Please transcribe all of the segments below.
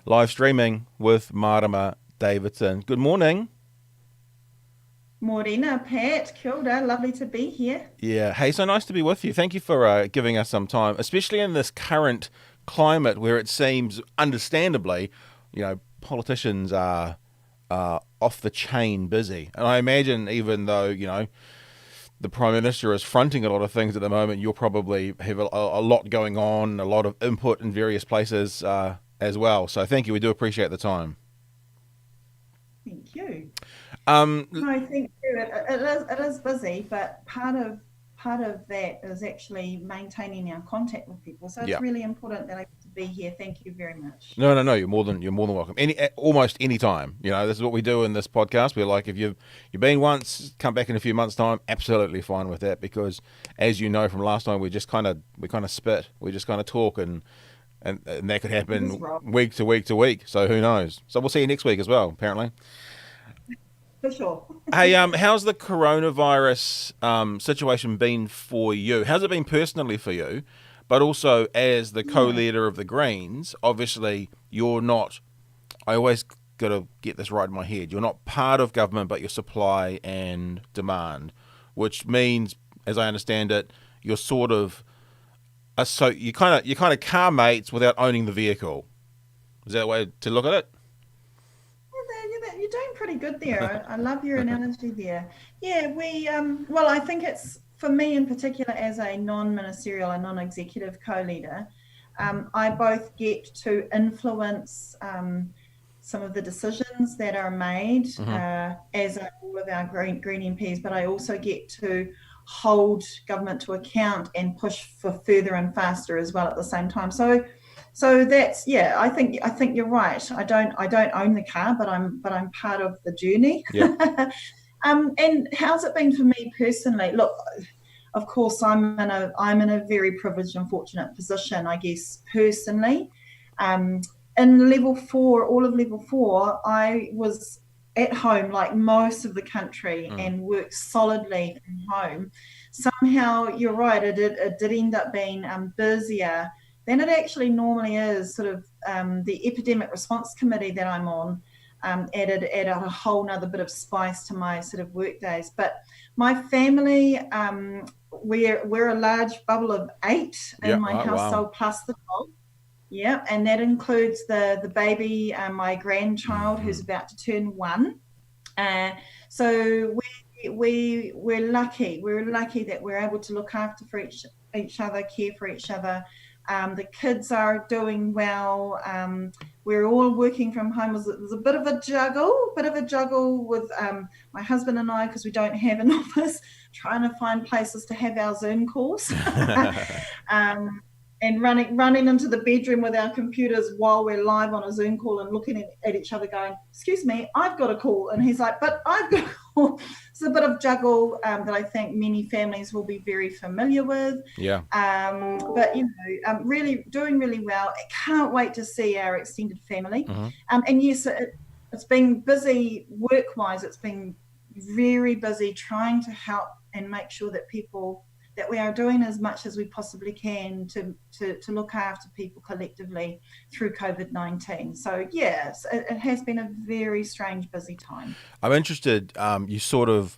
live streaming with Marama Davidson. Good morning. Morena, Pat, kia ora, lovely to be here. Yeah, hey, so nice to be with you. Thank you for giving us some time, especially in this current climate where it seems, understandably, politicians are off the chain busy. And I imagine, even though the Prime Minister is fronting a lot of things at the moment, you'll probably have a lot going on, a lot of input in various places as well. So thank you. We do appreciate the time. Thank you. Um, No, thank you. It is busy, but part of that is actually maintaining our contact with people. So yeah. it's really important that I get to be here. Thank you very much. No, no, no. You're more than welcome. Almost any time. This is what we do in this podcast. We're like, if you've been once, come back in a few months' time. Absolutely fine with that, because, as you know from last time, we kind of spit. We just kind of talk, and that could It is happen right, week to week to week. So who knows? So we'll see you next week as well. Apparently. for sure. Hey, how's the coronavirus situation been for you? How's it been personally for you? But also as the Yeah. co-leader of the Greens, obviously you're not. I always got to get this right in my head. You're not part of government, but you're supply and demand, which means, as I understand it, you're sort of so you kind of car mates without owning the vehicle. Is that a way to look at it? You're doing pretty good there. I love your analogy there. Yeah, well, I think it's for me in particular as a non-ministerial and non-executive co-leader, I both get to influence some of the decisions that are made Mm-hmm. as are all of our green MPs, but I also get to hold government to account and push for further and faster as well at the same time. So that's, yeah, I think you're right. I don't own the car, but I'm part of the journey. Yeah. And how's it been for me personally? Look, of course, I'm in a very privileged and fortunate position, I guess, personally. Um, in level four, all of level four, I was at home like most of the country Mm. and worked solidly from home. Somehow, you're right, it did end up being busier than it actually normally is. Sort of the epidemic response committee that I'm on added a whole nother bit of spice to my sort of work days. But my family, we're a large bubble of eight Yeah. in my Oh, wow. household plus the dog. Yeah, and that includes the baby, my grandchild Mm-hmm. who's about to turn one. Uh, so we're lucky. We're lucky that we're able to look after for each other, care for each other. The kids are doing well. We're all working from home. There's a bit of a juggle with my husband and I, because we don't have an office, trying to find places to have our Zoom calls. um, and running into the bedroom with our computers while we're live on a Zoom call and looking at each other going, excuse me, I've got a call. And he's like, but I've got a call. It's a bit of juggle that I think many families will be very familiar with. Yeah. But, really doing really well. I can't wait to see our extended family. Mm-hmm. And yes, it's been busy work-wise. It's been very busy trying to help and make sure that we are doing as much as we possibly can to look after people collectively through COVID-19. So yes, it has been a very strange, busy time. I'm interested. You sort of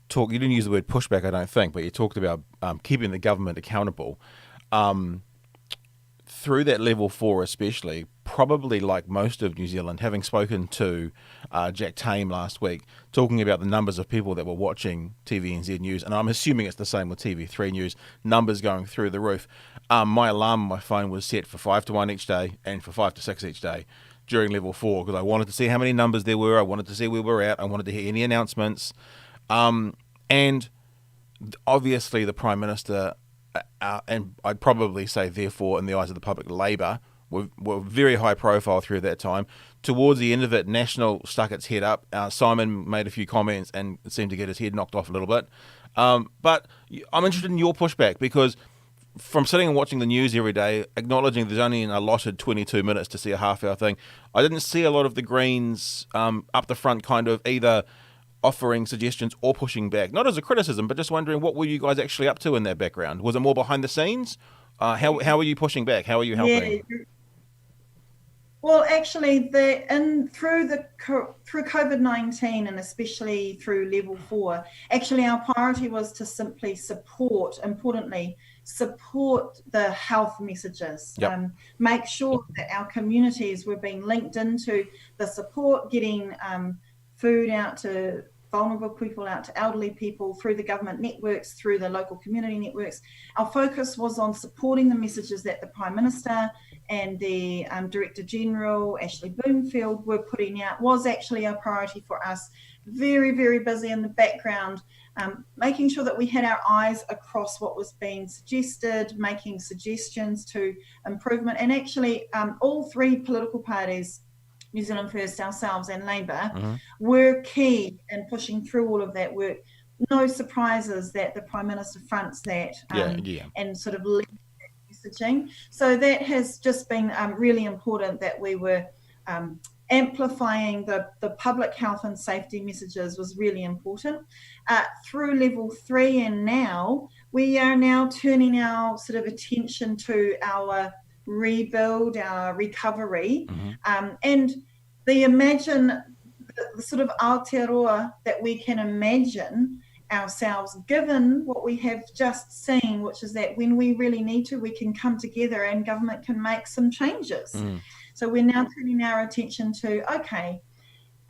talk. You didn't use the word pushback, I don't think, but you talked about keeping the government accountable. Um, Through that level four, especially, probably like most of New Zealand, having spoken to Jack Tame last week, talking about the numbers of people that were watching TVNZ News, and I'm assuming it's the same with TV3 News, numbers going through the roof. My alarm on my phone was set for 5 to 1 each day and for 5 to 6 each day during level four, because I wanted to see how many numbers there were. I wanted to see where we're at. I wanted to hear any announcements. And obviously, the Prime Minister, and I'd probably say, therefore, in the eyes of the public, Labour were very high profile through that time. Towards the end of it, National stuck its head up. Simon made a few comments and seemed to get his head knocked off a little bit. But I'm interested in your pushback, because from sitting and watching the news every day, acknowledging there's only an allotted 22 minutes to see a half-hour thing, I didn't see a lot of the Greens up the front kind of either offering suggestions or pushing back. Not as a criticism, but just wondering, what were you guys actually up to in that background? Was it more behind the scenes? How are you pushing back? How are you helping? Yeah, Well, actually, through COVID-19 and especially through level 4, actually our priority was to simply importantly, support the health messages. Yep. Make sure that our communities were being linked into the support, getting food out to vulnerable people, out to elderly people through the government networks, through the local community networks. Our focus was on supporting the messages that the Prime Minister and the Director General, Ashley Bloomfield, were putting out. Was actually a priority for us. Very, very busy in the background, making sure that we had our eyes across what was being suggested, making suggestions to improvement. And actually, all three political parties, New Zealand First, ourselves, and Labour, were key in pushing through all of that work. No surprises that the Prime Minister fronts that and sort of messaging. So that has just been really important that we were amplifying the public health and safety messages was really important. Through level 3 and now, we are now turning our sort of attention to our rebuild, our recovery, and the sort of Aotearoa that we can imagine ourselves, given what we have just seen, which is that when we really need to, we can come together and government can make some changes. So we're now turning our attention to, okay,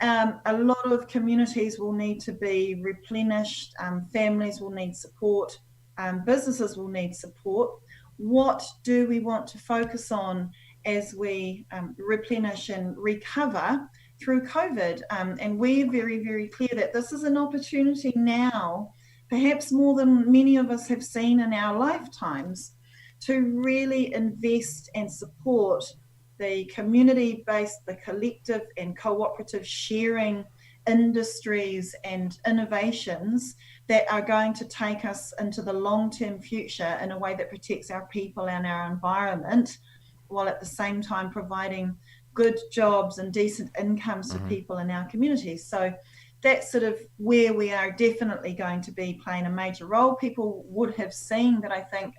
a lot of communities will need to be replenished, families will need support, businesses will need support. What do we want to focus on as we replenish and recover through COVID? And we're very, very clear that this is an opportunity now, perhaps more than many of us have seen in our lifetimes, to really invest and support the community-based, the collective and cooperative sharing industries and innovations that are going to take us into the long-term future in a way that protects our people and our environment, while at the same time providing good jobs and decent incomes for people in our communities. So that's sort of where we are definitely going to be playing a major role. People would have seen that, I think,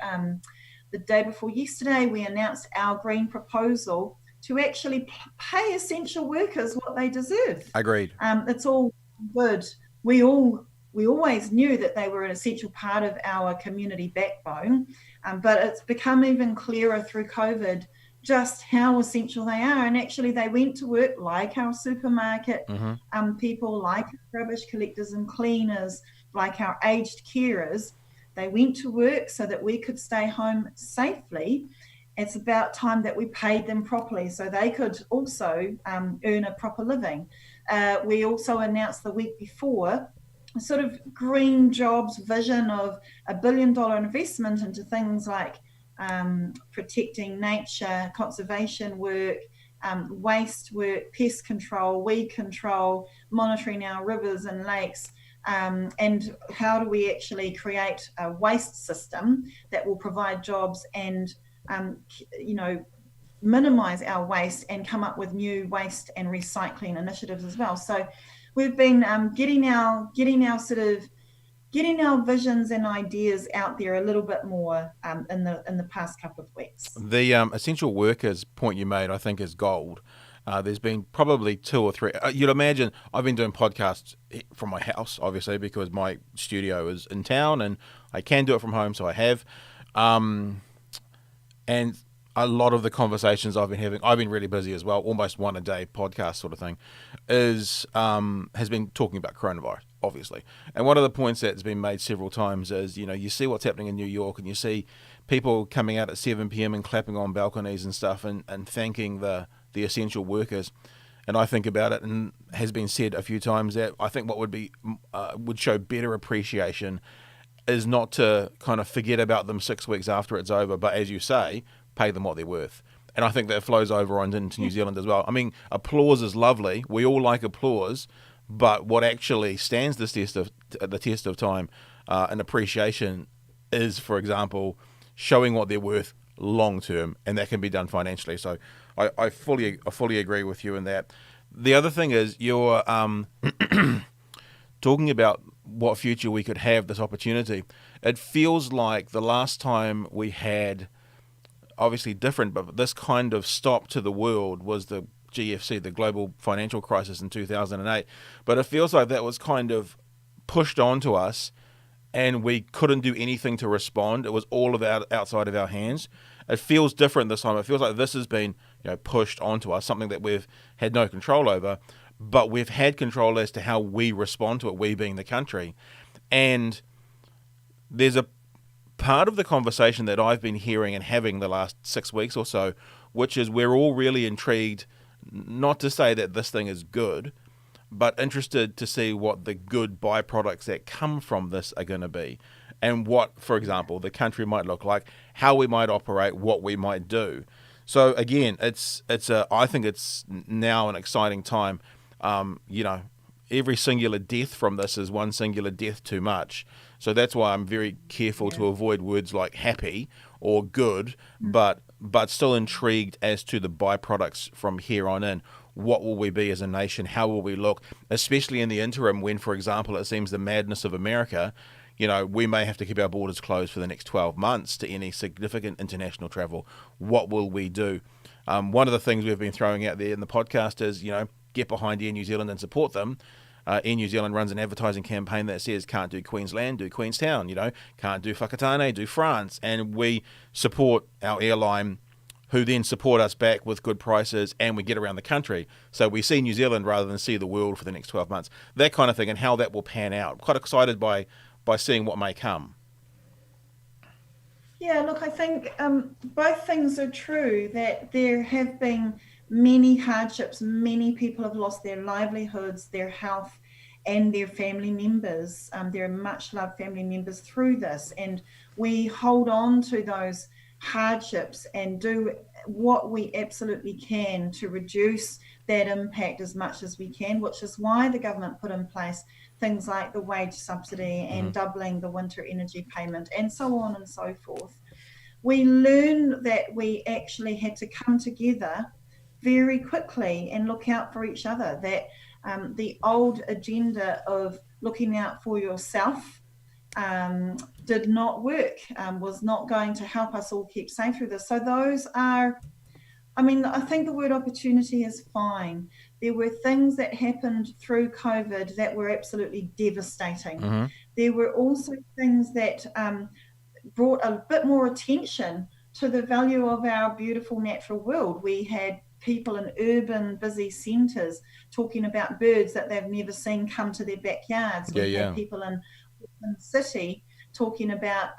the day before yesterday, we announced our green proposal to actually pay essential workers what they deserve. Agreed. It's all good. We always knew that they were an essential part of our community backbone, but it's become even clearer through COVID just how essential they are. And actually they went to work like our supermarket people, like rubbish collectors and cleaners, like our aged carers. They went to work so that we could stay home safely. It's about time that we paid them properly so they could also earn a proper living. We also announced the week before a sort of green jobs vision of $1 billion investment into things like protecting nature, conservation work, waste work, pest control, weed control, monitoring our rivers and lakes. And how do we actually create a waste system that will provide jobs and, minimize our waste and come up with new waste and recycling initiatives as well. So we've been getting our visions and ideas out there a little bit more in the past couple of weeks. The essential workers point you made, I think, is gold. There's been probably 2 or 3. You'd imagine I've been doing podcasts from my house, obviously, because my studio is in town and I can do it from home, so I have. And a lot of the conversations I've been having, I've been really busy as well, almost one a day podcast sort of thing, has been talking about coronavirus, obviously. And one of the points that's been made several times is, you see what's happening in New York and you see people coming out at 7 p.m. and clapping on balconies and stuff and thanking the essential workers. And I think about it, and has been said a few times, that I think what would show better appreciation is not to kind of forget about them 6 weeks after it's over, but as you say, pay them what they're worth. And I think that flows over on into New Zealand as well. I mean, applause is lovely. We all like applause, but what actually stands the test of time and appreciation is, for example, showing what they're worth long term, and that can be done financially. So I fully agree with you in that. The other thing is you're talking about what future we could have this opportunity. It feels like the last time we had obviously different, but this kind of stop to the world was the GFC, the global financial crisis in 2008. But it feels like that was kind of pushed onto us, and we couldn't do anything to respond. It was all about outside of our hands. It feels different this time. It feels like this has been, pushed onto us, something that we've had no control over, but we've had control as to how we respond to it, we being the country. And there's a part of the conversation that I've been hearing and having the last 6 weeks or so, which is we're all really intrigued, not to say that this thing is good, but interested to see what the good byproducts that come from this are going to be, and what, for example, the country might look like, how we might operate, what we might do. So again, I think it's now an exciting time. Every singular death from this is one singular death too much. So that's why I'm very careful to avoid words like happy or good, but still intrigued as to the byproducts from here on in. What will we be as a nation? How will we look? Especially in the interim when, for example, it seems the madness of America, we may have to keep our borders closed for the next 12 months to any significant international travel. What will we do? One of the things we've been throwing out there in the podcast is, get behind Air New Zealand and support them. Air New Zealand runs an advertising campaign that says can't do Queensland, do Queenstown, can't do Whakatane, do France. And we support our airline, who then support us back with good prices, and we get around the country. So we see New Zealand rather than see the world for the next 12 months. That kind of thing, and how that will pan out. I'm quite excited by seeing what may come. Yeah, look, I think both things are true, that there have been many hardships. Many people have lost their livelihoods, their health, and their family members, their much loved family members through this. And we hold on to those hardships and do what we absolutely can to reduce that impact as much as we can, which is why the government put in place things like the wage subsidy and doubling the winter energy payment and so on and so forth. We learned that we actually had to come together very quickly and look out for each other, that the old agenda of looking out for yourself did not work, was not going to help us all keep safe through this. So those are, I think the word opportunity is fine. There were things that happened through COVID that were absolutely devastating. There were also things that brought a bit more attention to the value of our beautiful natural world. We had people in urban busy centres talking about birds that they've never seen come to their backyards. We had people in the city talking about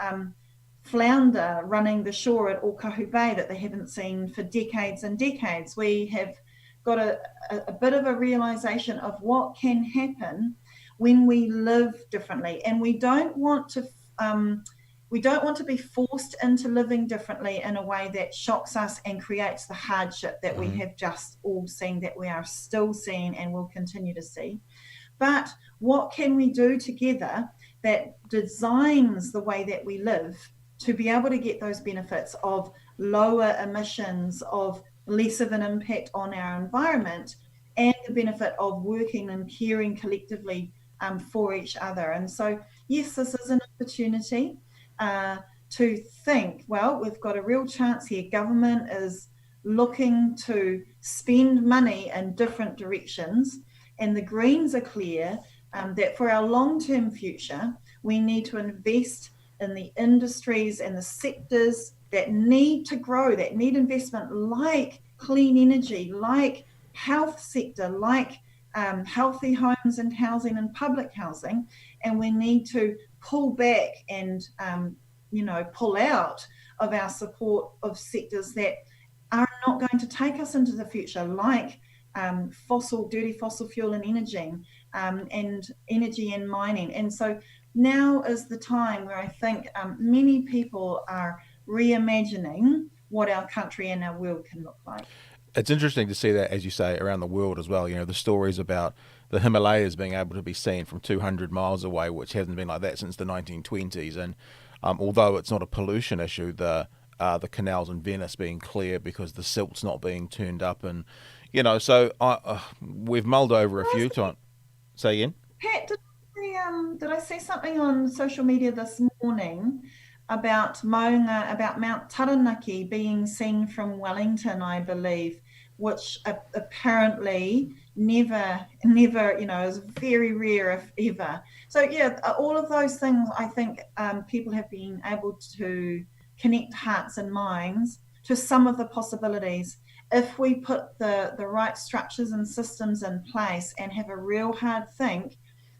flounder running the shore at Ōkahu Bay that they haven't seen for decades and decades. We have got a bit of a realisation of what can happen when we live differently, and we don't want to be forced into living differently in a way that shocks us and creates the hardship that we have just all seen, that we are still seeing and will continue to see. But what can we do together that designs the way that we live to be able to get those benefits of lower emissions, of less of an impact on our environment, and the benefit of working and caring collectively for each other? And so, yes, this is an opportunity to think, well, we've got a real chance here. Government is looking to spend money in different directions, and the Greens are clear that for our long-term future, we need to invest in the industries and the sectors that need to grow, that need investment, like clean energy, like health sector, like healthy homes and housing and public housing. And we need to pull back and pull out of our support of sectors that are not going to take us into the future, like dirty fossil fuel and energy and mining. And so now is the time where I think many people are reimagining what our country and our world can look like. It's interesting to see that, as you say, around the world as well. The stories about the Himalayas being able to be seen from 200 miles away, which hasn't been like that since the 1920s. And although it's not a pollution issue, the canals in Venice being clear because the silt's not being turned up, and so we've mulled over a few times. Say again, Pat, did I see something on social media this morning about Maunga, about Mount Taranaki being seen from Wellington, I believe, which apparently never, is very rare if ever. So yeah, all of those things, I think people have been able to connect hearts and minds to some of the possibilities. If we put the right structures and systems in place and have a real hard think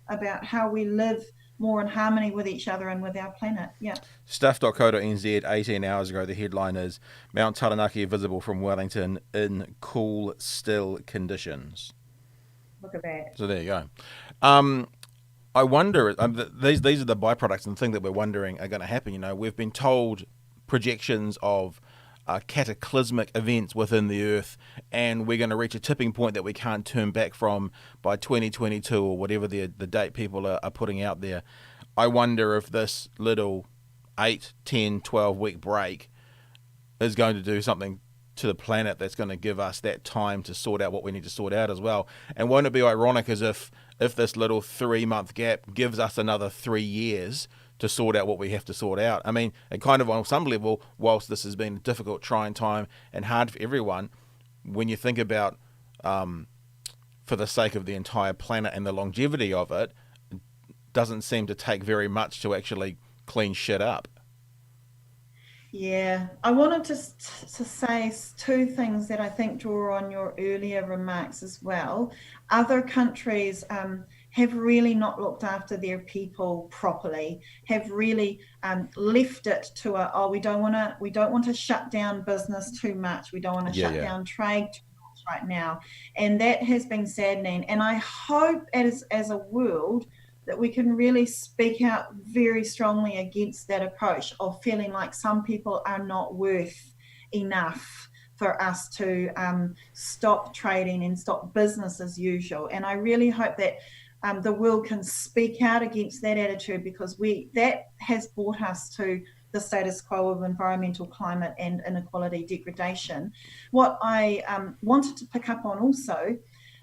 about how we live more in harmony with each other and with our planet. Yeah. Stuff.co.nz, 18 hours ago, the headline is Mount Taranaki visible from Wellington in cool, still conditions. Look at that. So there you go. I wonder, these are the byproducts and the thing that we're wondering are going to happen. We've been told projections of cataclysmic events within the Earth, and we're going to reach a tipping point that we can't turn back from by 2022 or whatever the date people are putting out there. I wonder if this little 8, 10, 12-week break is going to do something to the planet that's going to give us that time to sort out what we need to sort out as well. And won't it be ironic as if this little 3-month gap gives us another 3 years to sort out what we have to sort out? I mean, and kind of on some level, whilst this has been a difficult, trying time and hard for everyone, when you think about for the sake of the entire planet and the longevity of it, doesn't seem to take very much to actually clean shit up. Yeah, I wanted to say two things that I think draw on your earlier remarks as well. Other countries have really not looked after their people properly, have really left it to we don't want to shut down business too much. We don't want to shut down trade too much right now, and that has been saddening. And I hope as a world that we can really speak out very strongly against that approach of feeling like some people are not worth enough for us to stop trading and stop business as usual. And I really hope that the world can speak out against that attitude, because that has brought us to the status quo of environmental, climate and inequality degradation. What I wanted to pick up on also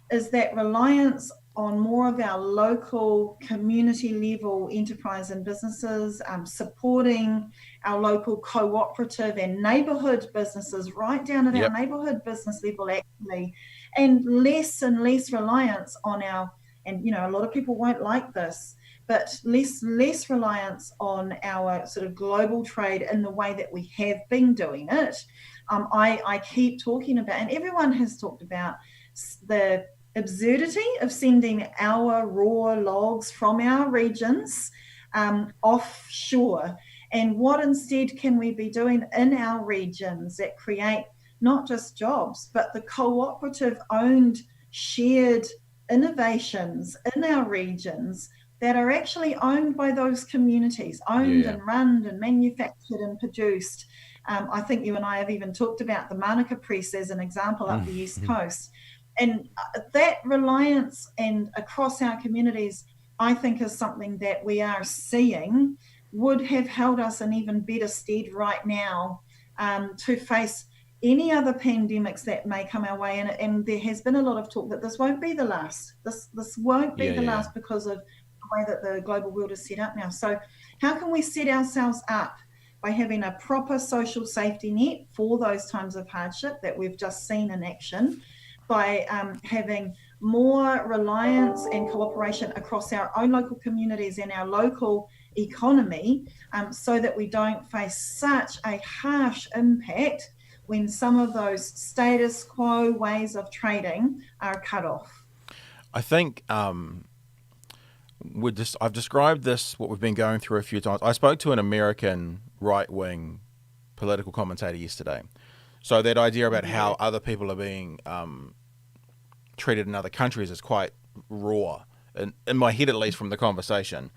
is that reliance on more of our local community level enterprise and businesses, supporting our local cooperative and neighbourhood businesses right down at our neighbourhood business level actually, and less reliance on and a lot of people won't like this, but less reliance on our sort of global trade in the way that we have been doing it. I keep talking about, and everyone has talked about, the absurdity of sending our raw logs from our regions offshore, and what instead can we be doing in our regions that create not just jobs but the cooperative owned shared innovations in our regions that are actually owned by those communities, owned and run and manufactured and produced. I think you and I have even talked about the Manuka press as an example up the East Coast. And that reliance and across our communities, I think, is something that we are seeing would have held us in even better stead right now to face any other pandemics that may come our way. And there has been a lot of talk that this won't be the last. This won't be the last because of the way that the global world is set up now. So how can we set ourselves up by having a proper social safety net for those times of hardship that we've just seen in action, by having more reliance and cooperation across our own local communities and our local economy, so that we don't face such a harsh impact when some of those status quo ways of trading are cut off. I think I've described this, what we've been going through a few times. I spoke to an American right-wing political commentator yesterday. So that idea about how other people are being treated in other countries is quite raw, in my head at least, from the conversation.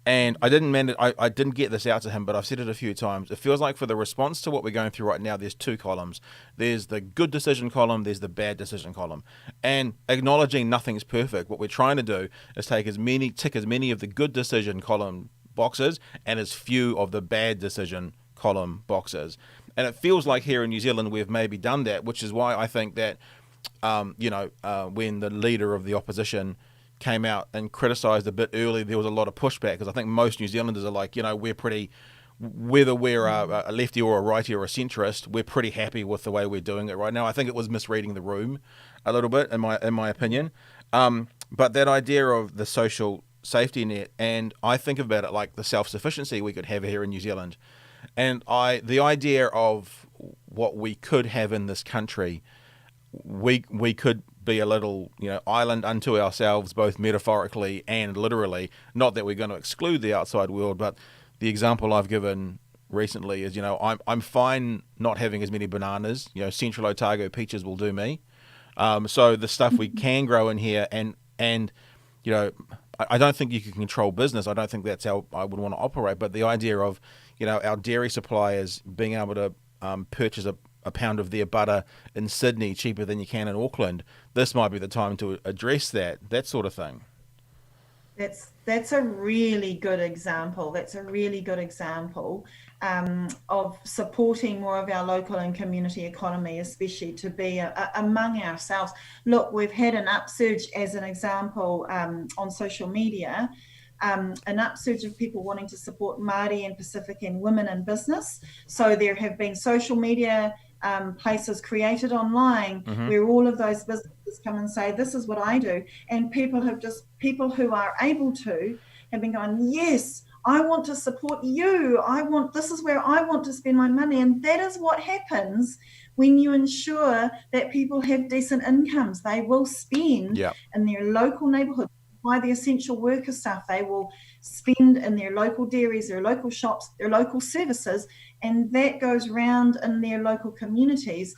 And I didn't get this out to him, but I've said it a few times. It feels like for the response to what we're going through right now, there's two columns. There's the good decision column, there's the bad decision column. And acknowledging nothing's perfect, what we're trying to do is tick as many of the good decision column boxes and as few of the bad decision column boxes. And it feels like here in New Zealand we've maybe done that, which is why I think that, when the leader of the opposition came out and criticised a bit early, there was a lot of pushback, because I think most New Zealanders are like, we're pretty whether we're a lefty or a righty or a centrist, we're pretty happy with the way we're doing it right now. I think it was misreading the room a little bit, in my opinion. But that idea of the social safety net, and I think about it like the self-sufficiency we could have here in New Zealand, and the idea of what we could have in this country, we could be a little, island unto ourselves, both metaphorically and literally. Not that we're going to exclude the outside world, but the example I've given recently is, I'm fine not having as many bananas. Central Otago peaches will do me. So the stuff we can grow in here, and I don't think you can control business. I don't think that's how I would want to operate. But the idea of, our dairy suppliers being able to purchase a pound of their butter in Sydney cheaper than you can in Auckland, this might be the time to address that sort of thing. That's a really good example. That's a really good example of supporting more of our local and community economy, especially to be among ourselves. Look, we've had an upsurge, as an example, on social media, an upsurge of people wanting to support Māori and Pacific and women in business. So there have been social media places created online where all of those businesses come and say, this is what I do. And people who are able to have been going, yes, I want to support you. This is where I want to spend my money. And that is what happens when you ensure that people have decent incomes. They will spend in their local neighbourhood, buy the essential worker stuff. They will spend in their local dairies, their local shops, their local services, and that goes round in their local communities.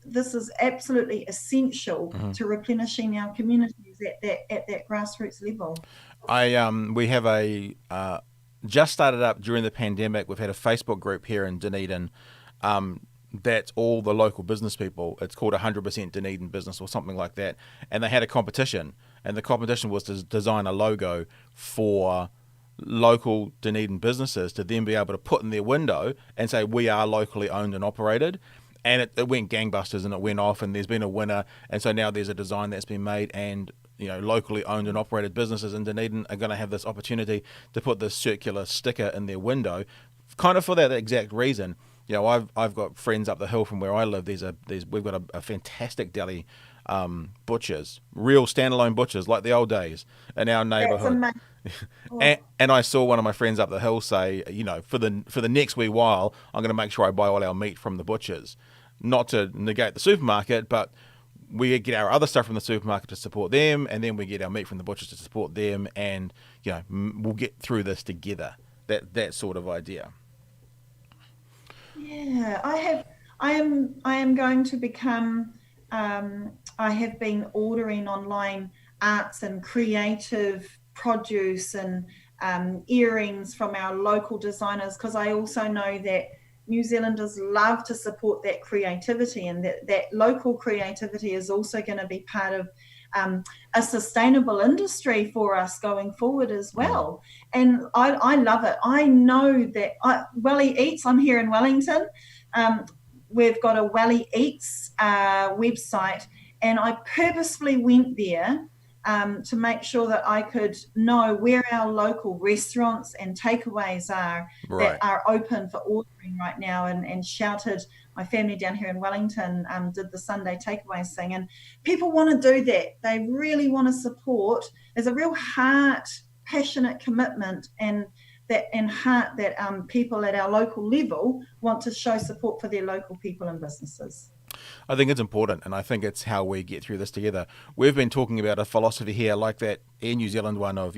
This is absolutely essential to replenishing our communities at that grassroots level. We have just started up during the pandemic. We've had a Facebook group here in Dunedin. That's all the local business people. It's called 100% Dunedin Business or something like that. And they had a competition. And the competition was to design a logo for local Dunedin businesses to then be able to put in their window and say, we are locally owned and operated. And it went gangbusters and it went off, and there's been a winner. And so now there's a design that's been made, and locally owned and operated businesses in Dunedin are going to have this opportunity to put this circular sticker in their window, kind of for that exact reason. I've got friends up the hill from where I live. We've got a fantastic deli butchers, real standalone butchers like the old days in our neighbourhood. And I saw one of my friends up the hill say, for the next wee while, I'm going to make sure I buy all our meat from the butchers, not to negate the supermarket, but we get our other stuff from the supermarket to support them, and then we get our meat from the butchers to support them, and we'll get through this together. That sort of idea. Yeah, I am going to become. I have been ordering online arts and creative produce and earrings from our local designers, because I also know that New Zealanders love to support that creativity, and that local creativity is also going to be part of a sustainable industry for us going forward as well. And I love it. I know that Welly Eats, I'm here in Wellington, we've got a Welly Eats website, and I purposefully went there to make sure that I could know where our local restaurants and takeaways are that are open for ordering right now, and shouted. My family down here in Wellington did the Sunday takeaways thing, and people want to do that. They really want to support. There's a real heart, passionate commitment and heart that people at our local level want to show support for their local people and businesses. I think it's important, and I think it's how we get through this together. We've been talking about a philosophy here like that Air New Zealand one of,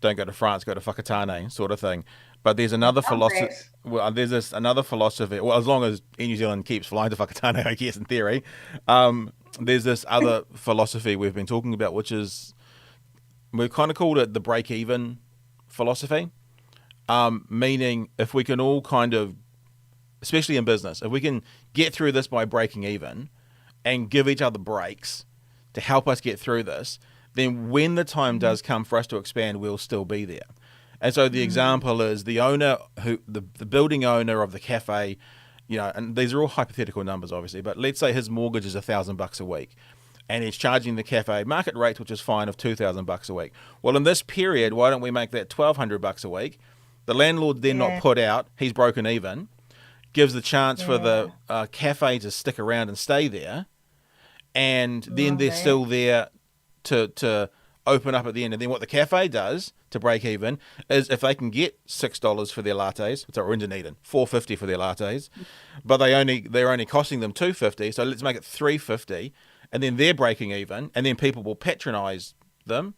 don't go to France, go to Whakatane sort of thing. But there's another philosophy. Well, there's another philosophy. Well, as long as Air New Zealand keeps flying to Whakatane, I guess in theory, there's this other philosophy we've been talking about, which is we've kind of called it the break-even philosophy. Meaning, if we can all kind of, especially in business, if we can get through this by breaking even and give each other breaks to help us get through this, then when the time does come for us to expand, we'll still be there. And so the example is the owner, the building owner of the cafe, and these are all hypothetical numbers, obviously, but let's say his mortgage is $1,000 a week, and he's charging the cafe market rate, which is fine, of $2,000 a week. Well, in this period, why don't we make that $1,200 a week? The landlord's then not Yeah. put out. He's broken even. Gives the chance for the Yeah. cafe to stick around and stay there, and then Love they're that. still there to open up at the end. And then what the cafe does to break even is if they can get $6 for their lattes, so we're in Dunedin, $4.50 for their lattes, but they're only costing them $2.50. So let's make it $3.50, and then they're breaking even, and then people will patronise them,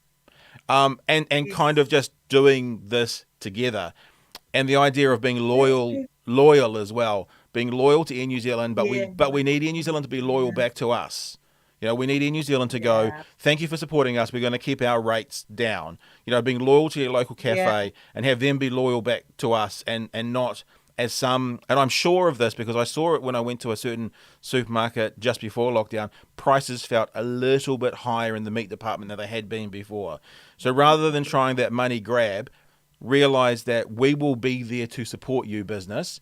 and kind of Yes. just doing this together. And the idea of being That's loyal as well, being loyal to Air New Zealand, yeah. but we need Air New Zealand to be loyal Yeah. back to us. We need Air New Zealand to go, Yeah. thank you for supporting us. We're going to keep our rates down. Being loyal to your local Yeah. cafe and have them be loyal back to us, and not as some, and I'm sure of this because I saw it when I went to a certain supermarket just before lockdown. Prices felt a little bit higher in the meat department than they had been before. So rather than trying that money grab, realize that we will be there to support you, business,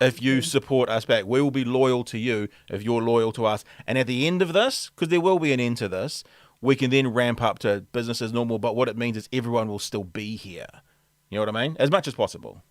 if you support us back. We will be loyal to you if you're loyal to us. And at the end of this, because there will be an end to this, we can then ramp up to business as normal. But what it means is everyone will still be here. You know what I mean? As much as possible.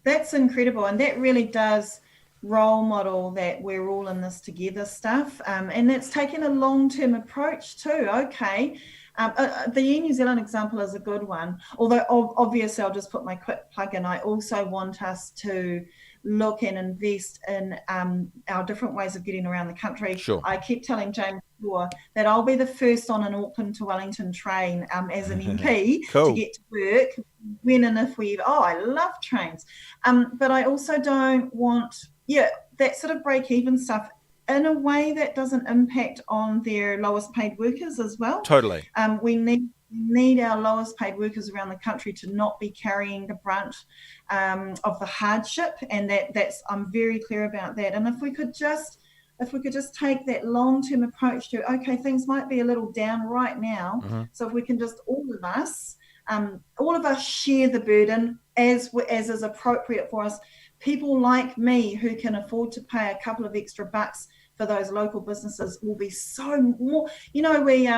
That's incredible, and that really does role model that we're all in this together stuff. And it's taken a long-term approach too. Okay, the Air New Zealand example is a good one. Although obviously, I'll just put my quick plug in. I also want us to look and invest in our different ways of getting around the country. Sure. I keep telling James Shaw that I'll be the first on an Auckland to Wellington train as an MP to Cool. get to work when and if we. Oh, I love trains. But I also don't want, that sort of break even stuff in a way that doesn't impact on their lowest paid workers as well. Totally. We need our lowest paid workers around the country to not be carrying the brunt of the hardship, and that's I'm very clear about that. And if we could just take that long-term approach to, okay, things might be a little down right now, so if we can just all of us share the burden as is appropriate for us. People like me who can afford to pay a couple of extra bucks for those local businesses will be so more. We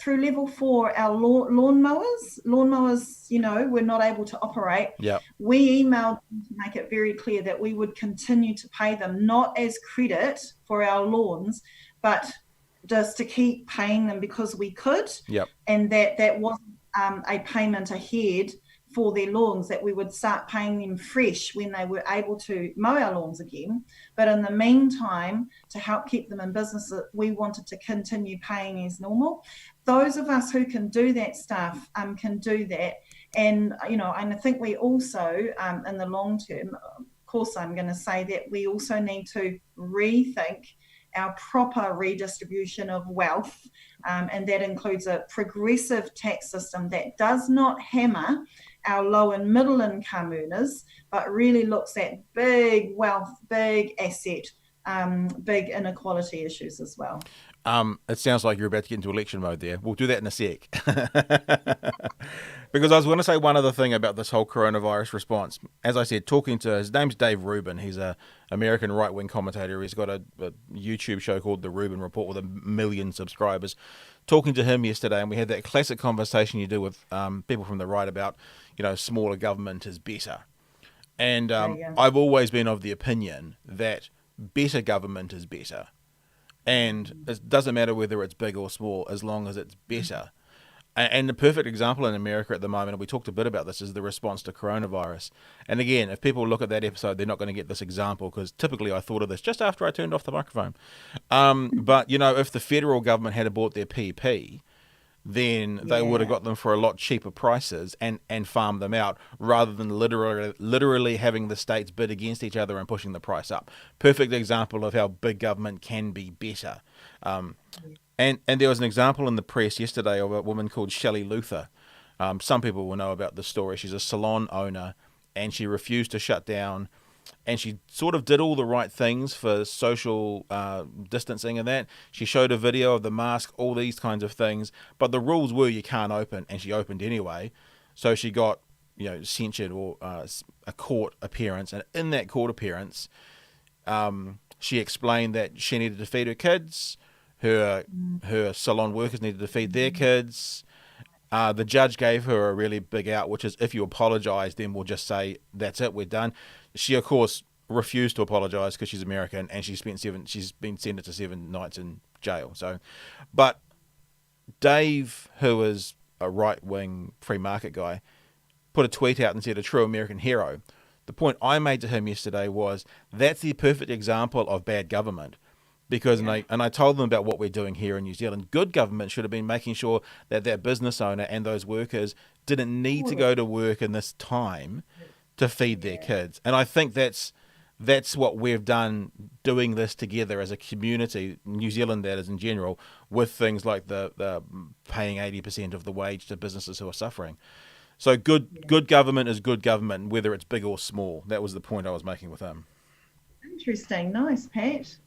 through level 4, our lawnmowers, we're not able to operate. Yeah. We emailed them to make it very clear that we would continue to pay them, not as credit for our lawns, but just to keep paying them because we could. Yep. And that wasn't a payment ahead for their lawns, that we would start paying them fresh when they were able to mow our lawns again. But in the meantime, to help keep them in business, we wanted to continue paying as normal. Those of us who can do that stuff can do that. And, and I think we also, in the long term, of course, I'm going to say that we also need to rethink our proper redistribution of wealth, and that includes a progressive tax system that does not hammer our low and middle income earners, but really looks at big wealth, big asset, big inequality issues as well. It sounds like you're about to get into election mode there. We'll do that in a sec. Because I was going to say one other thing about this whole coronavirus response. As I said, talking to, his name's Dave Rubin. He's a American right-wing commentator. He's got a YouTube show called The Rubin Report with 1 million subscribers. Talking to him yesterday, and we had that classic conversation you do with people from the right about, smaller government is better. And I've always been of the opinion that better government is better. And it doesn't matter whether it's big or small, as long as it's better. And the perfect example in America at the moment, and we talked a bit about this, is the response to coronavirus. And again, if people look at that episode, they're not going to get this example, because typically I thought of this just after I turned off the microphone. But, if the federal government had bought their PP, then they would have got them for a lot cheaper prices and farmed them out, rather than literally having the states bid against each other and pushing the price up. Perfect example of how big government can be better. And there was an example in the press yesterday of a woman called Shelley Luther. Some people will know about this story. She's a salon owner, and she refused to shut down. And she sort of did all the right things for social distancing and that. She showed a video of the mask, all these kinds of things. But the rules were you can't open, and she opened anyway. So she got, censured or a court appearance. And in that court appearance, she explained that she needed to feed her kids, her salon workers needed to feed their kids, The judge gave her a really big out, which is if you apologise, then we'll just say that's it, we're done. She, of course, refused to apologise because she's American, and she's been sentenced to 7 nights in jail. So, but Dave, who is a right wing free market guy, put a tweet out and said a true American hero. The point I made to him yesterday was that's the perfect example of bad government. Because and I told them about what we're doing here in New Zealand. Good government should have been making sure that that business owner and those workers didn't need to go to work in this time to feed their kids. And I think that's what we've done doing this together as a community, New Zealand that is in general, with things like the paying 80% of the wage to businesses who are suffering. So good government is good government, whether it's big or small. That was the point I was making with him. Interesting. Nice, Pat.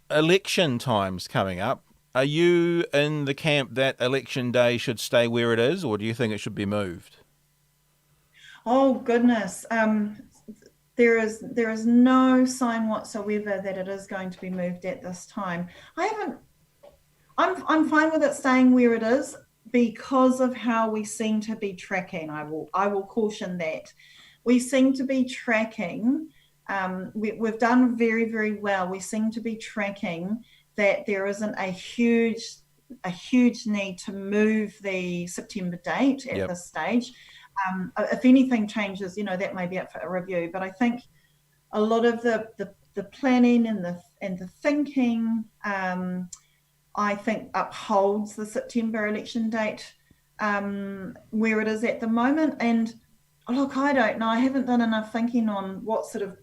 Election time's coming up. Are you in the camp that election day should stay where it is, or do you think it should be moved? Oh goodness. There is no sign whatsoever that it is going to be moved at this time. I haven't. I'm fine with it staying where it is because of how we seem to be tracking. I will caution that we seem to be tracking. We've done very, very well. We seem to be tracking that there isn't a huge need to move the September date at this stage. If anything changes, that may be up for a review. But I think a lot of the planning and the thinking, I think upholds the September election date where it is at the moment. And look, I don't know. I haven't done enough thinking on what sort of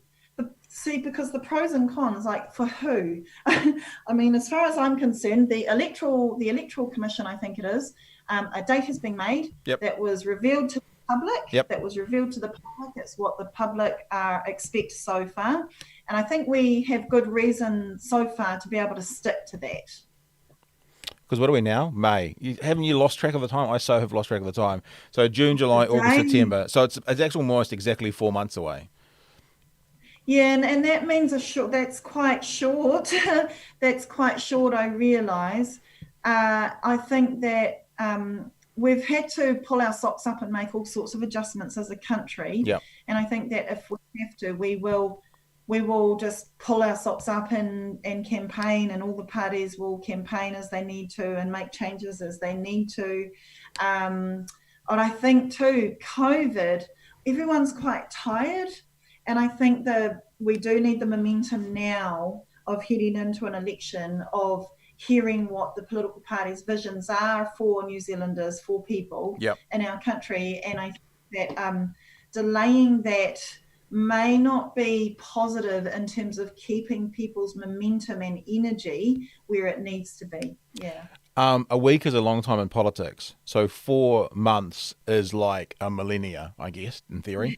because the pros and cons, like for who? I mean, as far as I'm concerned, the electoral commission, I think it is, a date has been made that was revealed to the public. That was revealed to the public. It's what the public expect so far, and I think we have good reason so far to be able to stick to that. Because what are we now? May. Haven't you lost track of the time? I so have lost track of the time. So June, July, August, September. So it's actually almost exactly 4 months away. Yeah, and that means that's quite short. That's quite short, I realise. I think that we've had to pull our socks up and make all sorts of adjustments as a country. And I think that if we have to, we will just pull our socks up and campaign, and all the parties will campaign as they need to and make changes as they need to. And I think too, COVID, everyone's quite tired. And I think that we do need the momentum now of heading into an election, of hearing what the political parties' visions are for New Zealanders, for people in our country. And I think that delaying that may not be positive in terms of keeping people's momentum and energy where it needs to be. A week is a long time in politics. So 4 months is like a millennia, I guess, in theory.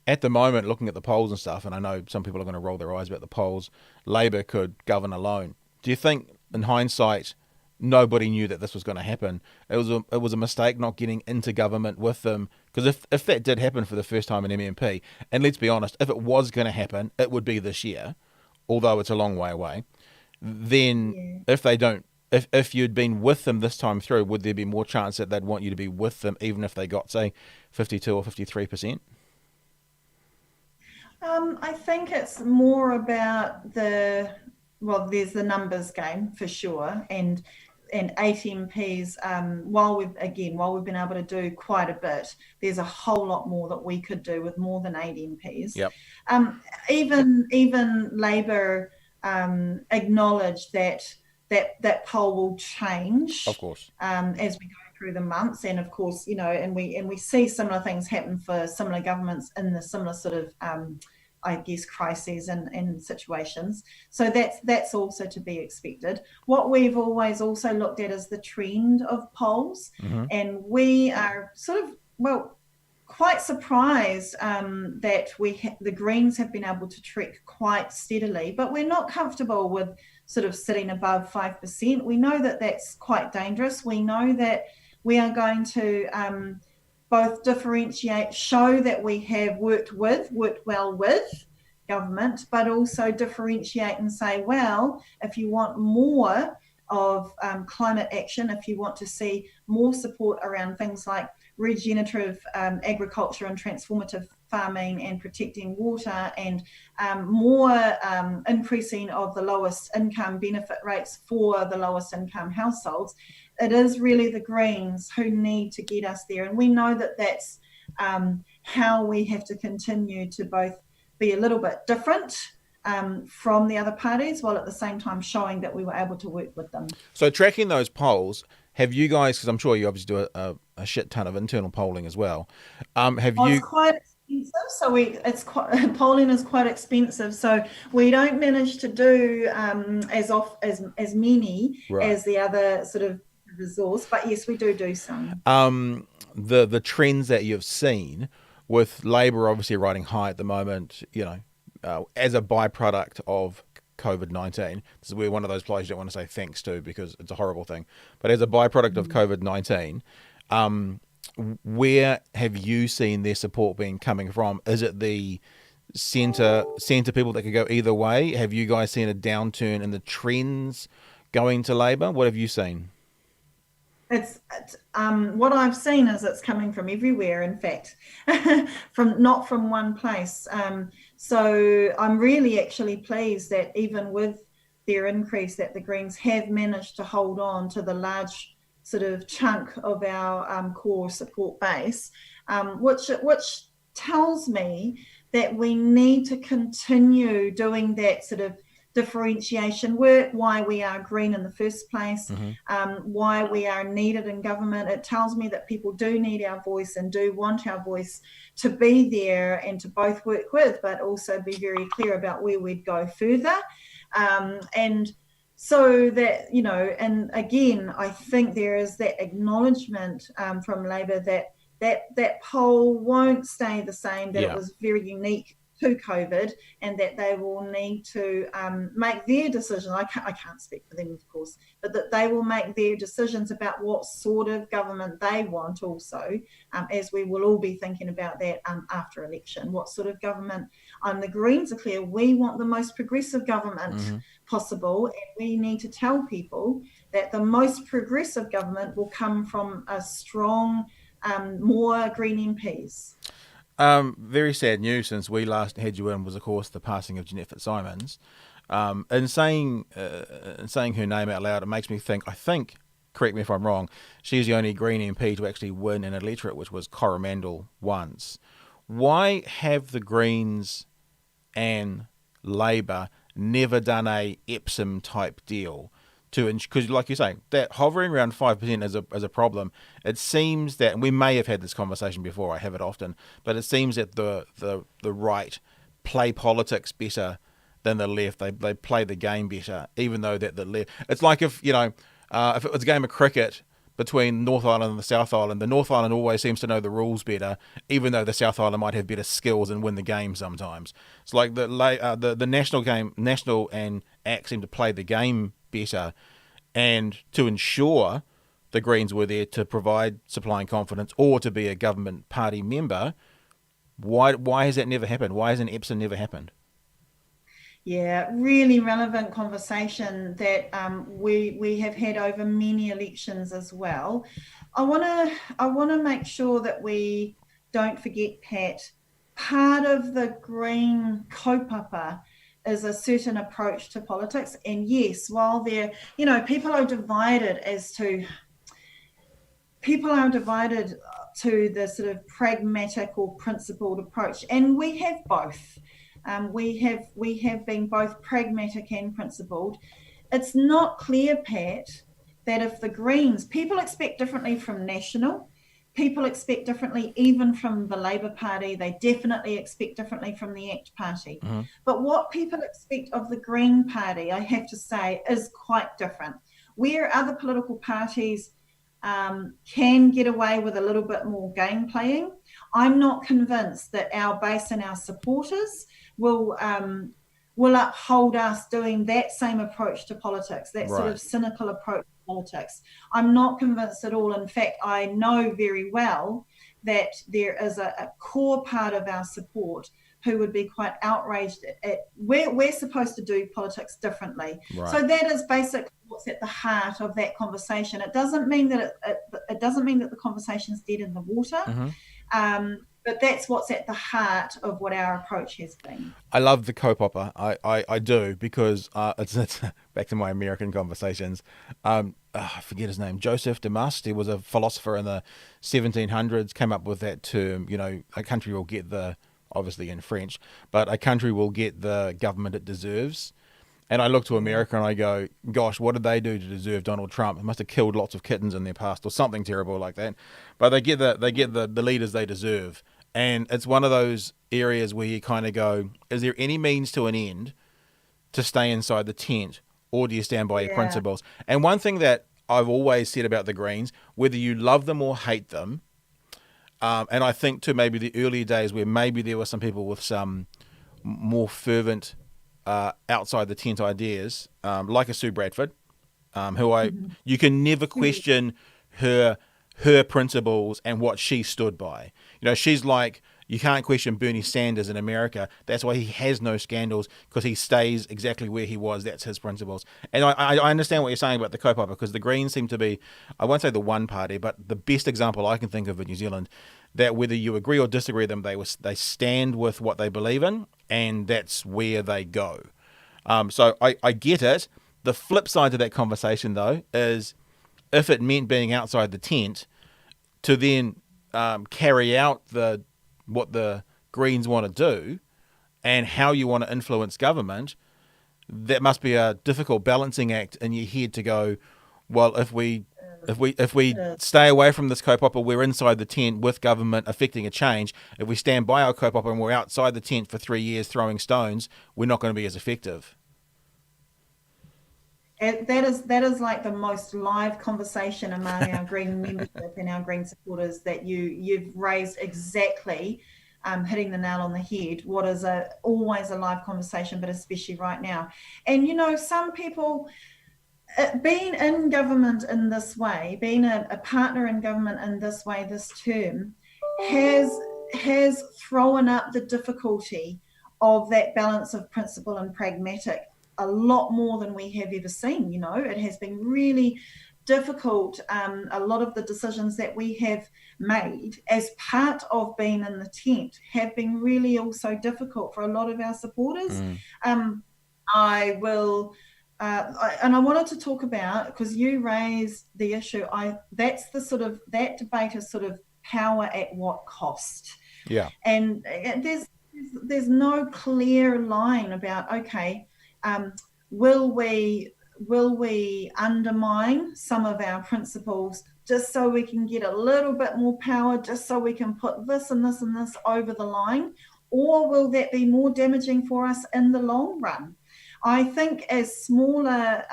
At the moment, looking at the polls and stuff, and I know some people are going to roll their eyes about the polls, Labour could govern alone. Do you think, in hindsight, nobody knew that this was going to happen? It was a mistake not getting into government with them, because if that did happen for the first time in MMP, and let's be honest, if it was going to happen, it would be this year, although it's a long way away. Then if you'd been with them this time through, would there be more chance that they'd want you to be with them, even if they got, say, 52 or 53%? I think it's more about there's the numbers game for sure, and 8 MPs. While we've been able to do quite a bit, there's a whole lot more that we could do with more than 8 MPs. Even Labour acknowledged that poll will change, of course, as we go through the months, and of course, and we see similar things happen for similar governments in the similar sort of I guess crises and situations. So that's also to be expected. What we've always also looked at is the trend of polls, and we are sort of quite surprised that the Greens have been able to trek quite steadily, but we're not comfortable with sort of sitting above 5%. We know that that's quite dangerous. We know that we are going to both differentiate, show that we have worked well with government, but also differentiate and say, well, if you want more of climate action, if you want to see more support around things like regenerative agriculture and transformative farming and protecting water, and more increasing of the lowest income benefit rates for the lowest income households, it is really the Greens who need to get us there. And we know that that's how we have to continue to both be a little bit different from the other parties, while at the same time showing that we were able to work with them. So tracking those polls, have you guys, because I'm sure you obviously do a shit ton of internal polling as well, have It's you... quite expensive, so polling is quite expensive, so we don't manage to do as many Right. as the other sort of resource, but yes, we do some. The trends that you've seen with Labor obviously riding high at the moment, as a byproduct of COVID-19. This is where one of those places you don't want to say thanks to because it's a horrible thing. But as a byproduct of COVID-19, where have you seen their support being coming from? Is it the centre people that could go either way? Have you guys seen a downturn in the trends going to Labor? What have you seen? It's what I've seen is it's coming from everywhere, in fact, not from one place. So I'm really actually pleased that even with their increase, that the Greens have managed to hold on to the large sort of chunk of our core support base, which tells me that we need to continue doing that sort of differentiation work, why we are green in the first place, why we are needed in government. It tells me that people do need our voice and do want our voice to be there and to both work with, but also be very clear about where we'd go further. And so that, and again, I think there is that acknowledgement from Labor that poll won't stay the same, that it was very unique to COVID, and that they will need to make their decision. I can't speak for them, of course, but that they will make their decisions about what sort of government they want also, as we will all be thinking about that after election. What sort of government? The Greens are clear. We want the most progressive government possible, and we need to tell people that the most progressive government will come from a strong, more Green MPs. Very sad news since we last had you in was, of course, the passing of Jeanette Fitzsimons. In saying her name out loud, it makes me think, correct me if I'm wrong, she's the only Green MP to actually win an electorate, which was Coromandel once. Why have the Greens and Labor never done a Epsom type deal? Because, like you say, that hovering around 5% is a problem. It seems that, and we may have had this conversation before, I have it often, but it seems that the right play politics better than the left. They play the game better, even though that the left... It's like if it was a game of cricket between North Island and the South Island, the North Island always seems to know the rules better, even though the South Island might have better skills and win the game sometimes. It's like the national and ACT seem to play the game better, and to ensure the Greens were there to provide supplying confidence or to be a government party member. Why has that never happened? Why hasn't Epsom never happened? Yeah, really relevant conversation that we have had over many elections as well. I want to make sure that we don't forget, Pat, part of the Green kaupapa is a certain approach to politics. And yes, while people are divided to the sort of pragmatic or principled approach, and we have both. We have been both pragmatic and principled. It's not clear, Pat, that if the Greens, people expect differently from National, people expect differently even from the Labor Party, they definitely expect differently from the ACT Party. But what people expect of the Green Party, I have to say, is quite different. Where other political parties can get away with a little bit more game playing, I'm not convinced that our base and our supporters will uphold us doing that same approach to politics, that sort of cynical approach to politics. I'm not convinced at all. In fact, I know very well that there is a core part of our support who would be quite outraged at we're supposed to do politics differently. Right. So that is basically what's at the heart of that conversation. It doesn't mean that it doesn't mean that the conversation's dead in the water. But that's what's at the heart of what our approach has been. I love the kaupapa. I do, because it's back to my American conversations. I forget his name. Joseph Damascus. He was a philosopher in the 1700s, came up with that term, a country will get obviously in French, but a country will get the government it deserves. And I look to America and I go, gosh, what did they do to deserve Donald Trump? They must have killed lots of kittens in their past or something terrible like that. But they get the leaders they deserve. And it's one of those areas where you kind of go, is there any means to an end to stay inside the tent, or do you stand by your principles? And one thing that I've always said about the Greens, whether you love them or hate them, and I think too maybe the early days where maybe there were some people with some more fervent outside the tent ideas, like a Sue Bradford, you can never question her principles and what she stood by. She's like, you can't question Bernie Sanders in America. That's why he has no scandals, because he stays exactly where he was. That's his principles. And I understand what you're saying about the kaupapa, because the Greens seem to be, I won't say the one party, but the best example I can think of in New Zealand, that whether you agree or disagree with them, they stand with what they believe in, and that's where they go. So I get it. The flip side to that conversation, though, is if it meant being outside the tent to then carry out what the Greens want to do and how you want to influence government, that must be a difficult balancing act in your head to go, well, if we stay away from this kaupapa, we're inside the tent with government affecting a change. If we stand by our kaupapa and we're outside the tent for 3 years throwing stones, we're not going to be as effective. That is like the most live conversation among our Green membership and our Green supporters that you've raised exactly, hitting the nail on the head. What is always a live conversation, but especially right now. And some people, being in government in this way, being a partner in government in this way, this term, has thrown up the difficulty of that balance of principle and pragmatic a lot more than we have ever seen. It has been really difficult. A lot of the decisions that we have made as part of being in the tent have been really also difficult for a lot of our supporters. I wanted to talk about, because you raised the issue, that debate is sort of power at what cost. Yeah. And there's no clear line about, okay, will we undermine some of our principles just so we can get a little bit more power, just so we can put this and this and this over the line, or will that be more damaging for us in the long run? I think as smaller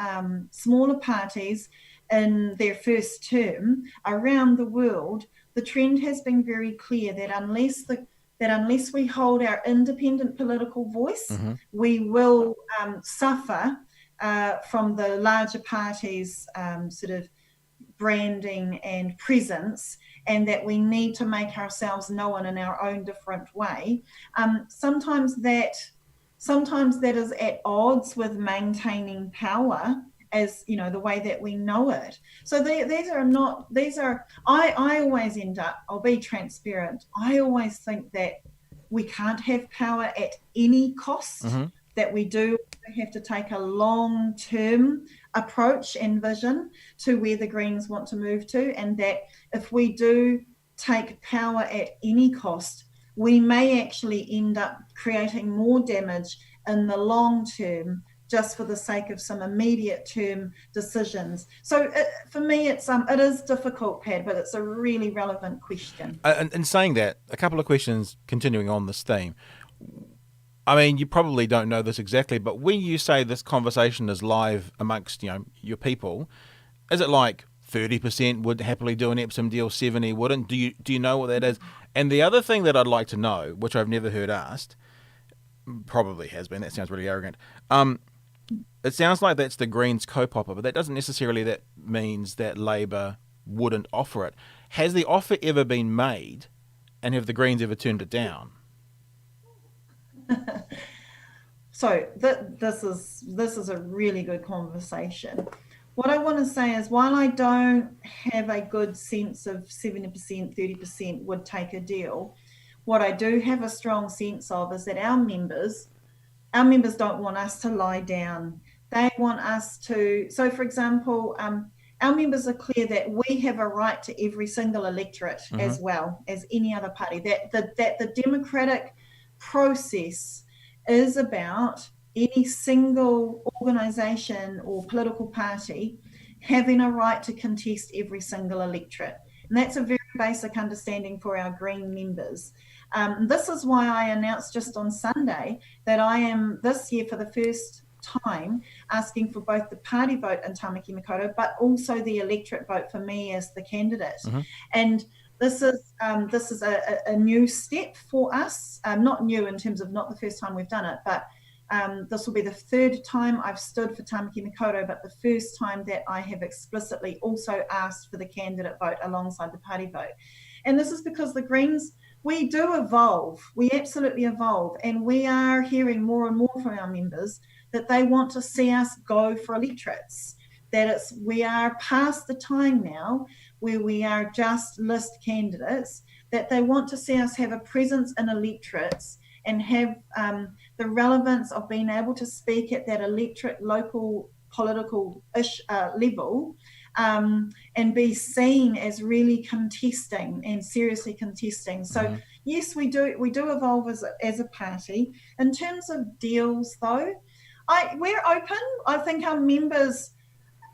parties in their first term around the world, the trend has been very clear that unless we hold our independent political voice, we will suffer from the larger parties' sort of branding and presence, and that we need to make ourselves known in our own different way. Sometimes that is at odds with maintaining power as the way that we know it. So I always end up, I'll be transparent, I always think that we can't have power at any cost, that we do have to take a long-term approach and vision to where the Greens want to move to, and that if we do take power at any cost, we may actually end up creating more damage in the long term, just for the sake of some immediate term decisions. So for me, it is difficult, Pad, but it's a really relevant question. And saying that, a couple of questions continuing on this theme. I mean, you probably don't know this exactly, but when you say this conversation is live amongst your people, is it like 30% would happily do an Epsom deal, 70% wouldn't? Do you know what that is? And the other thing that I'd like to know, which I've never heard asked, probably has been, that sounds really arrogant. It sounds like that's the Greens kaupapa, but that doesn't necessarily that means that Labour wouldn't offer it. Has the offer ever been made, and have the Greens ever turned it down? So this is a really good conversation. What I want to say is, while I don't have a good sense of 70%, 30% would take a deal, what I do have a strong sense of is that our members don't want us to lie down. They want us to. So, for example, our members are clear that we have a right to every single electorate Mm-hmm. as well as any other party. That the democratic process is about any single organisation or political party having a right to contest every single electorate. And that's a very basic understanding for our Green members. This is why I announced just on Sunday that I am this year for the first time asking for both the party vote in Tamaki Makaurau, but also the electorate vote for me as the candidate. Mm-hmm. And this is a new step for us. Not new in terms of not the first time we've done it, but this will be the third time I've stood for Tamaki Makaurau, but the first time that I have explicitly also asked for the candidate vote alongside the party vote. And this is because the Greens, we do evolve. We absolutely evolve. And we are hearing more and more from our members that they want to see us go for electorates. That we are past the time now where we are just list candidates, that they want to see us have a presence in electorates and have the relevance of being able to speak at that electorate local political-ish level, and be seen as really contesting and seriously contesting. So Mm-hmm. yes, we do evolve as a party. In terms of deals, though, we're open. I think our members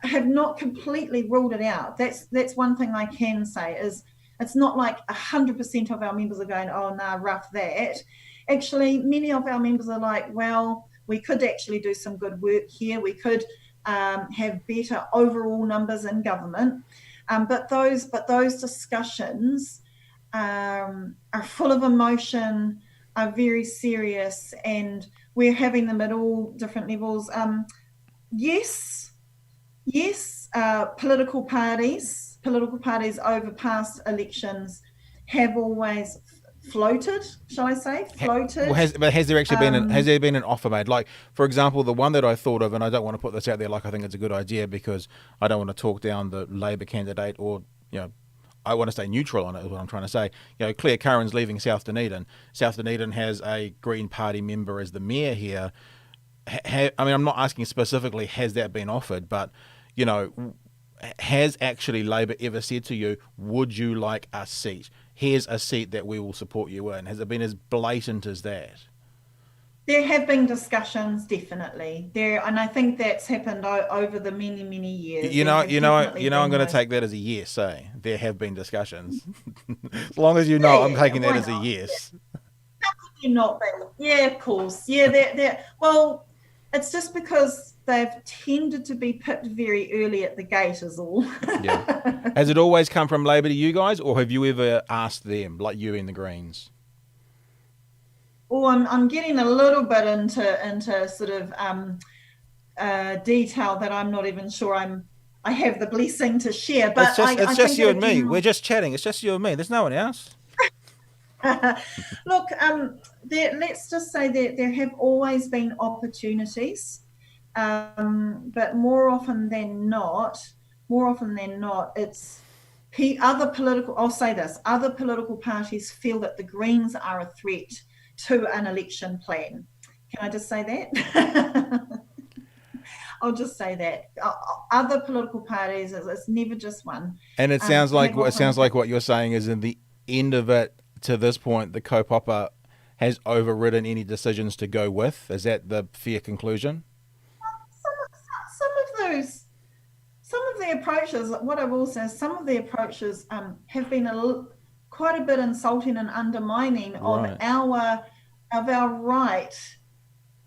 have not completely ruled it out. That's one thing I can say is it's not like 100% of our members are going, oh, nah, rough that. Actually, many of our members are like, well, we could actually do some good work here. We could have better overall numbers in government. But those discussions are full of emotion, are very serious, and we're having them at all different levels. Yes, political parties over past elections have always floated, shall I say, floated. Well, has there actually been an offer made? Like, for example, the one that I thought of, and I don't want to put this out there like I think it's a good idea because I don't want to talk down the Labor candidate, or I want to stay neutral on it is what I'm trying to say. Claire Curran's leaving South Dunedin. South Dunedin has a Green Party member as the mayor here. I'm not asking specifically has that been offered, but has actually Labor ever said to you, would you like a seat? Here's a seat that we will support you in. Has it been as blatant as that? There have been discussions, definitely there, and I think that's happened over the many years. I'm going to take that as a yes. There have been discussions. As long as I'm taking that as a yes. How could you not be? Yeah, of course. Yeah, well, it's just because they've tended to be pipped very early at the gate is all. Yeah. Has it always come from Labor to you guys, or have you ever asked them, like you and the Greens? Oh, I'm getting a little bit into sort of detail that I'm not even sure I have the blessing to share. But it's just you and me. We're just chatting. It's just you and me. There's no one else. Look, let's just say that there have always been opportunities, but more often than not, it's other political. I'll say this: other political parties feel that the Greens are a threat to an election plan. Can I just say that? I'll just say that other political parties, it's never just one. And it sounds like what you're saying is, in the end of it, to this point, the kaupapa has overridden any decisions to go with. Is that the fair conclusion? Some of the approaches, what I will say is some of the approaches have been quite a bit insulting and undermining of our right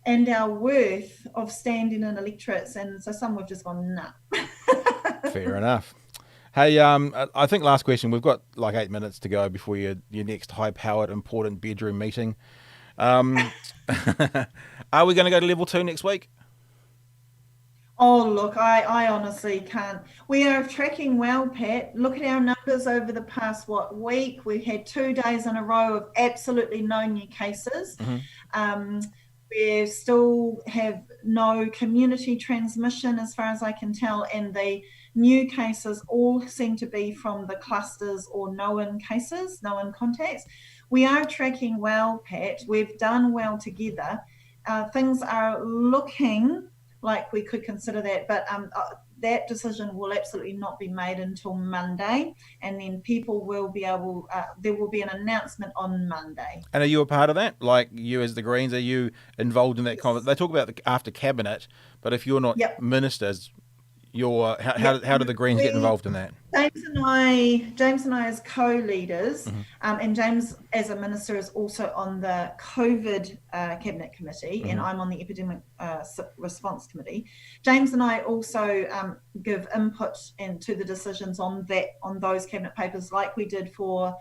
and our worth of standing in electorates, and so some have just gone, nah. Fair enough. Hey, I think last question. We've got like 8 minutes to go before your next high-powered, important bedroom meeting. Are we going to go to level 2 next week? Oh, look, I honestly can't. We are tracking well, Pat. Look at our numbers over the past, week? We've had 2 days in a row of absolutely no new cases. Mm-hmm. We still have no community transmission as far as I can tell, and the new cases all seem to be from the clusters or known cases, known contacts. We are tracking well, Pat. We've done well together. Things are looking like we could consider that, but that decision will absolutely not be made until Monday, and then people will be able, there will be an announcement on Monday. And are you a part of that? Like you as the Greens, are you involved in that Yes. They talk about after cabinet, but if you're not Yep. ministers, you're Yep. how do the Greens get We involved in that? James and I as co-leaders, Mm-hmm. and James as a minister is also on the COVID cabinet committee, and Mm-hmm. I'm on the epidemic response committee. James and I also give input into the decisions on those cabinet papers, like we did for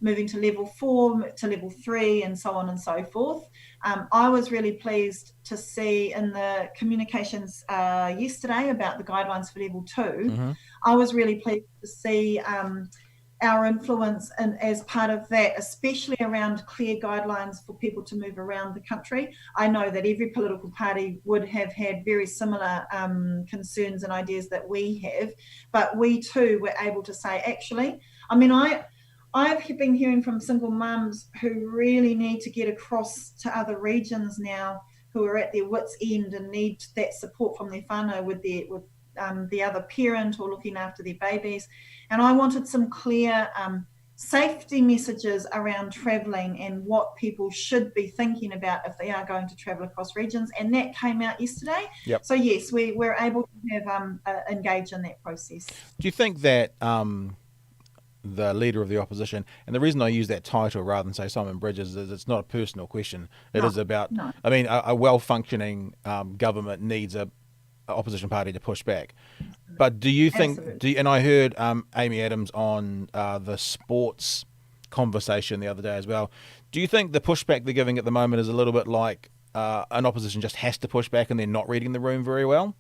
moving to level 4 to level 3 and so on and so forth. I was really pleased to see in the communications yesterday about the guidelines for level 2. Mm-hmm. I was really pleased to see our influence as part of that, especially around clear guidelines for people to move around the country. I know that every political party would have had very similar concerns and ideas that we have, but we too were able to say, actually, I mean, I've been hearing from single mums who really need to get across to other regions now, who are at their wits' end and need that support from their whānau with the other parent or looking after their babies. And I wanted some clear safety messages around travelling and what people should be thinking about if they are going to travel across regions. And that came out yesterday. Yep. So yes, we're able to have engage in that process. Do you think that the leader of the opposition, and the reason I use that title rather than say Simon Bridges is it's not a personal question. It is about, I mean, a well-functioning government needs a opposition party to push back. But do you think, and I heard Amy Adams on the sports conversation the other day as well, do you think the pushback they're giving at the moment is a little bit like an opposition just has to push back and they're not reading the room very well?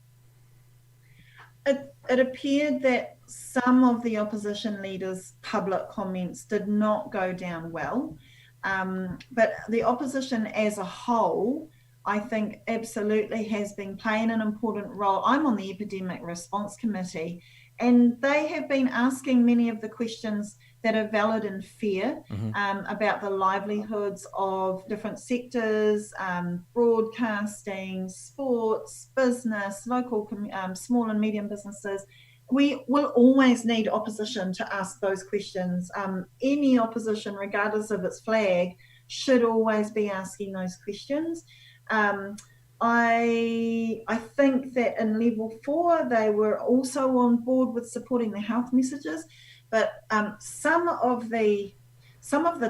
It appeared that some of the opposition leaders' public comments did not go down well, but the opposition as a whole, I think, absolutely has been playing an important role. I'm on the Epidemic Response Committee, and they have been asking many of the questions that are valid and fair about the livelihoods of different sectors, broadcasting, sports, business, local small and medium businesses. We will always need opposition to ask those questions. Any opposition, regardless of its flag, should always be asking those questions. I think that in level 4 they were also on board with supporting the health messages, but some of the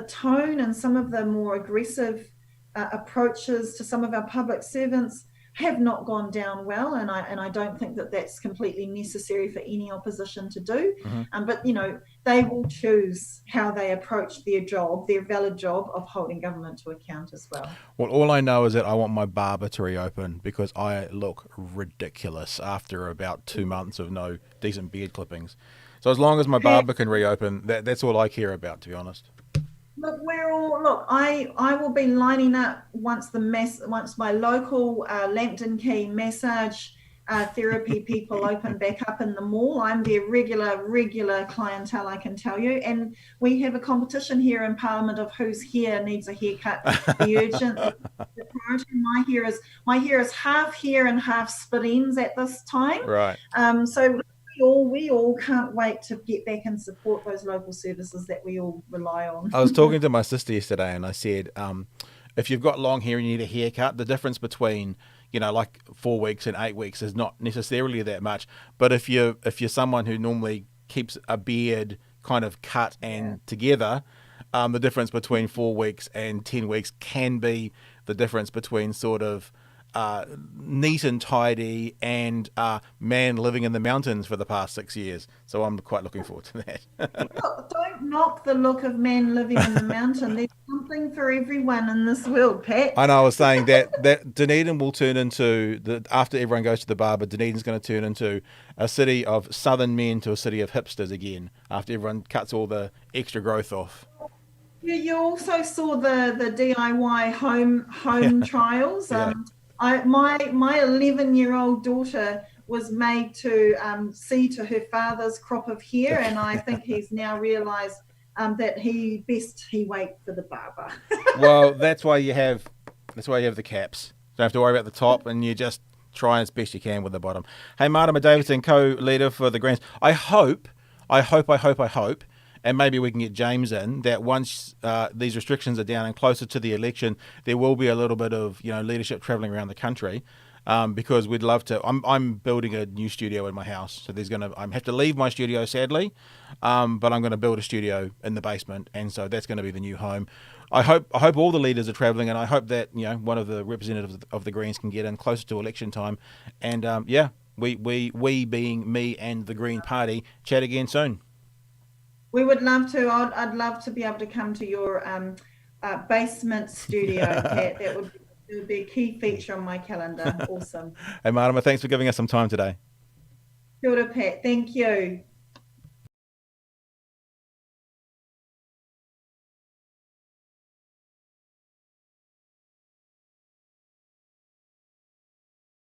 tone and some of the more aggressive approaches to some of our public servants have not gone down well, and I don't think that that's completely necessary for any opposition to do. But they will choose how they approach their job, their valid job of holding government to account as well. Well, all I know is that I want my barber to reopen because I look ridiculous after about 2 months of no decent beard clippings. So as long as my barber can reopen, that's all I care about, to be honest. Look, I will be lining up once my local Lambton Key massage therapy people open back up in the mall. I'm their regular clientele, I can tell you. And we have a competition here in Parliament of whose hair needs a haircut. The priority. My hair is half hair and half split ends at this time. Right. So we all can't wait to get back and support those local services that we all rely on. I was talking to my sister yesterday and I said, if you've got long hair and you need a haircut, the difference between, like 4 weeks and 8 weeks is not necessarily that much. But if you're someone who normally keeps a beard kind of cut and together, the difference between 4 weeks and 10 weeks can be the difference between sort of neat and tidy and man living in the mountains for the past 6 years. So I'm quite looking forward to that. Look, don't knock the look of man living in the mountain. There's something for everyone in this world, Pat. I know, I was saying that Dunedin will turn into, after everyone goes to the barber, Dunedin's going to turn into a city of southern men to a city of hipsters again, after everyone cuts all the extra growth off. You also saw the DIY home Yeah, trials. yeah. My 11-year-old daughter was made to see to her father's crop of hair, and I think he's now realised that he wait for the barber. Well, that's why you have the caps. Don't have to worry about the top, and you just try as best you can with the bottom. Hey, Marama Davidson, co-leader for the Greens. I hope, and maybe we can get James in, that once these restrictions are down and closer to the election, there will be a little bit of leadership travelling around the country. Because we'd love to. I'm building a new studio in my house, so I have to leave my studio sadly, but I'm going to build a studio in the basement, and so that's going to be the new home. I hope all the leaders are travelling, and I hope that one of the representatives of the Greens can get in closer to election time, and we being me and the Green Party chat again soon. We would love to. I'd love to be able to come to your basement studio, Pat. It would be a key feature on my calendar. Awesome. Hey, Marama, thanks for giving us some time today. Kia ora, Pat. Thank you.